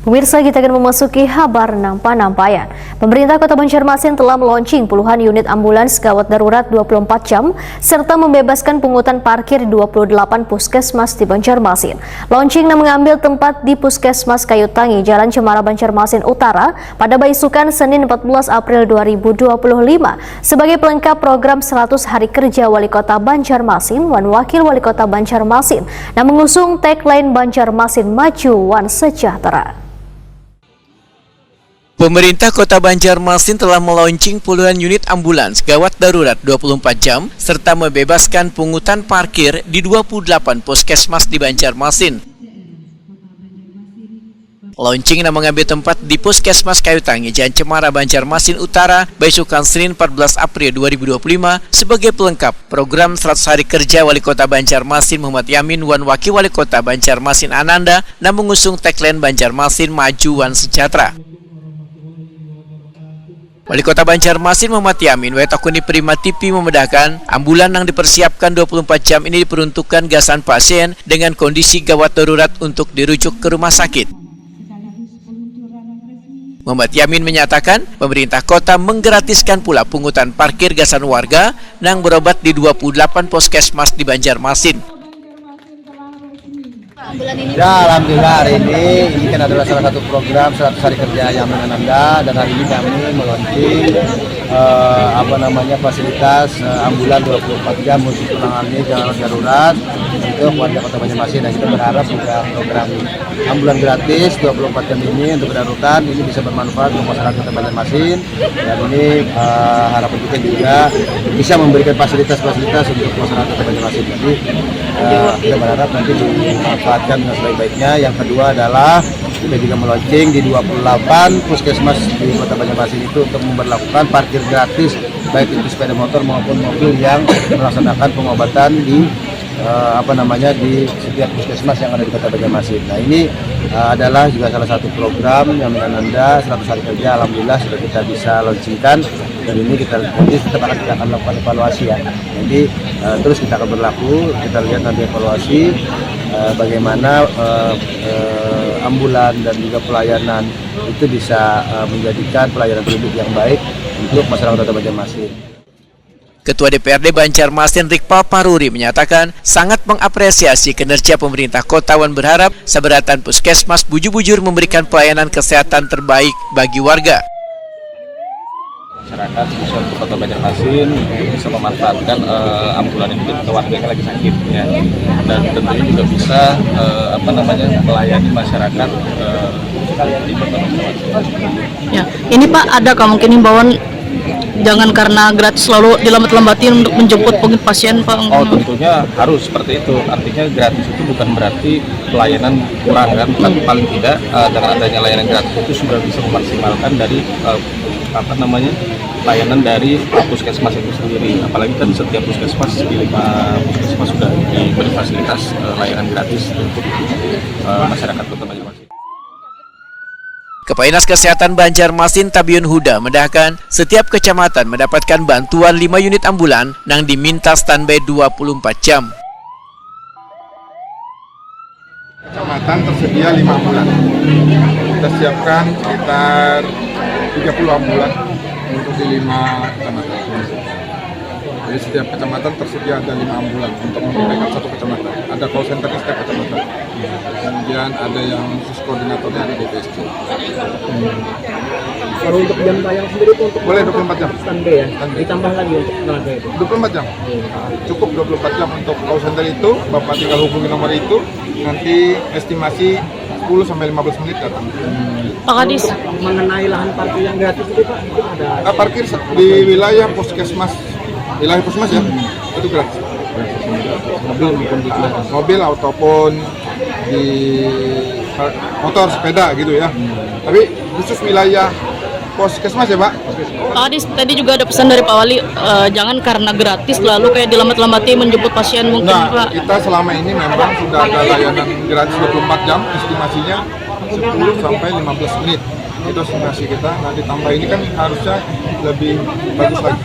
Pemirsa, kita akan memasuki kabar Nampayan. Pemerintah Kota Banjarmasin telah meluncing puluhan unit ambulans gawat darurat 24 jam serta membebaskan pungutan parkir 28 puskesmas di Banjarmasin. Launching yang mengambil tempat di Puskesmas Kayutangi, Jalan Cemara, Banjarmasin Utara pada Baisukan Senin 14 April 2025 sebagai pelengkap program 100 Hari Kerja Wali Kota Banjarmasin dan Wakil Wali Kota Banjarmasin yang mengusung tagline Banjarmasin Maju Wan Sejahtera. Pemerintah Kota Banjarmasin telah meluncing puluhan unit ambulans gawat darurat 24 jam serta membebaskan pungutan parkir di 28 puskesmas di Banjarmasin. Launching yang mengambil tempat di Puskesmas Kayutangi, Jalan Cemara, Banjarmasin Utara, Baisukan Senin 14 April 2025 sebagai pelengkap program 100 Hari Kerja Wali Kota Banjarmasin Muhammad Yamin wan Wakil Wali Kota Banjarmasin Ananda dan mengusung tagline Banjarmasin Maju Wan Sejahtera. Wali Kota Banjarmasin Muhammad Yamin Wetakuni Prima TV membedakan ambulan yang dipersiapkan 24 jam ini diperuntukkan gasan pasien dengan kondisi gawat darurat untuk dirujuk ke rumah sakit. Muhammad Yamin menyatakan pemerintah kota menggratiskan pula pungutan parkir gasan warga yang berobat di 28 puskesmas di Banjarmasin. Ya, alhamdulillah hari ini kan adalah salah satu program 100 Hari Kerja yang Ananda, dan hari ini kami meluncing fasilitas ambulan 24 jam untuk menangani gawat darurat untuk warga Kota Banjarmasin. Dan kita berharap program ambulan gratis 24 jam ini untuk kedaruratan ini bisa bermanfaat untuk masyarakat Kota Banjarmasin, dan ini harapan kita juga bisa memberikan fasilitas-fasilitas untuk masyarakat Kota Banjarmasin. Jadi kita berharap nanti dimanfaatkan dengan sebaik-baiknya. Yang kedua adalah kita juga meluncing di 28 puskesmas di Kota Banjarmasin itu untuk memperlakukan parkir gratis baik itu sepeda motor maupun mobil yang melaksanakan pengobatan di di setiap puskesmas yang ada di Kota Banjarmasin. Nah, ini adalah juga salah satu program yang Ananda 100 Hari Kerja. Alhamdulillah sudah kita bisa launchingkan, dan ini kita akan lakukan evaluasi ya. Jadi terus kita akan berlaku, kita lihat nanti evaluasi bagaimana ambulan dan juga pelayanan itu bisa menjadikan pelayanan publik yang baik untuk masyarakat Kota Banjarmasin. Ketua DPRD Banjarmasin Rikpal Paruri menyatakan sangat mengapresiasi kinerja pemerintah kota dan berharap seberatan puskesmas bujur-bujur memberikan pelayanan kesehatan terbaik bagi warga. Masyarakat khususnya untuk Kota Banjarmasin bisa memanfaatkan ambulan ini ke warga yang lagi sakit ya, dan tentunya juga bisa melayani masyarakat di Kota Banjarmasin. Ya, ini Pak, ada mungkin himbauan jangan karena gratis selalu dilambat-lambatin untuk menjemput pasien Pak? Oh, tentunya harus seperti itu. Artinya gratis itu bukan berarti pelayanan kurang kan, tapi paling tidak dengan adanya layanan gratis itu sudah bisa memaksimalkan dari layanan dari puskesmas itu sendiri. Apalagi kan setiap puskesmas di 5 puskesmas sudah diberi fasilitas layanan gratis untuk masyarakat Kota Banjarmasin. Kepala Dinas Kesehatan Banjarmasin Tabiun Huda mendahkan setiap kecamatan mendapatkan bantuan 5 unit ambulan yang diminta standby 24 jam. Kecamatan tersedia 5 ambulan. Kita siapkan sekitar 30 ambulan untuk di 5 kecamatan. Jadi setiap kecamatan tersedia ada 5 ambulan untuk memperbaiki satu kecamatan. Ada call center di setiap kecamatan. Kemudian ada yang khusus koordinatornya ada DPSC. Kalau untuk jam tayang sendiri itu untuk boleh 24 jam. Standby ya. Standby. Ditambah lagi untuk tenaga itu. 24 jam. Cukup 24 jam untuk call center itu. Bapak tinggal hubungi nomor itu. Nanti estimasi 10 sampai 15 menit datang. Pak Kadis, mengenai lahan parkir yang gratis itu Pak, itu ada parkir di wilayah puskesmas ya, itu gratis. Mobil ataupun di motor, sepeda gitu ya. Tapi khusus wilayah puskesmas ya Pak. Pak Kadis, tadi juga ada pesan dari Pak Wali, jangan karena gratis lalu kayak dilambat-lambati menjemput pasien mungkin Pak. Kita selama ini memang sudah ada layanan gratis 24 jam, estimasinya 10 sampai 15 menit. Itu estimasi kita. Nah, ditambah ini kan harusnya lebih bagus lagi.